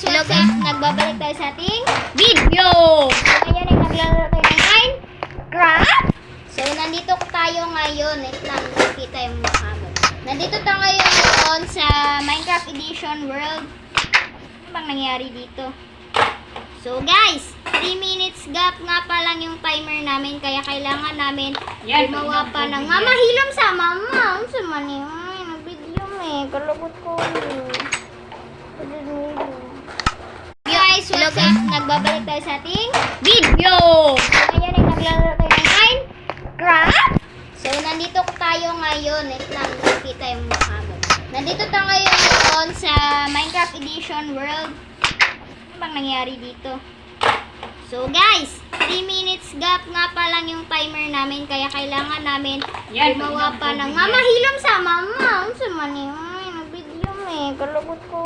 Hello guys, nagbabalik tayo sa ating video. So, ngayon ay naglalaro tayo ng Minecraft. So, nandito tayo ngayon. Wait lang, nakita yung mukha mo. Nandito tayo ngayon sa Minecraft Edition World. Ano bang nangyari dito? So, guys, 3 minutes gap nga pa lang yung timer namin. Kaya kailangan namin gumawa pa ng mamahilom sa mama. Ano sa mani? Ay, nag-video Kalagot ko. Guys, hello guys, nagbabalik tayo sa ating video. So, ngayon ay naglalaro tayo ng Minecraft. So, nandito tayo ngayon. Wait lang, nakita yung mukha mo. Nandito tayo ngayon sa Minecraft Edition World. Ano bang nangyari dito? So, guys, 3 minutes gap nga pa lang yung timer namin. Kaya kailangan namin gumawa pa ng mamahilom sa mama. Ano sa mani? Ay, nag-video Kalagot ko.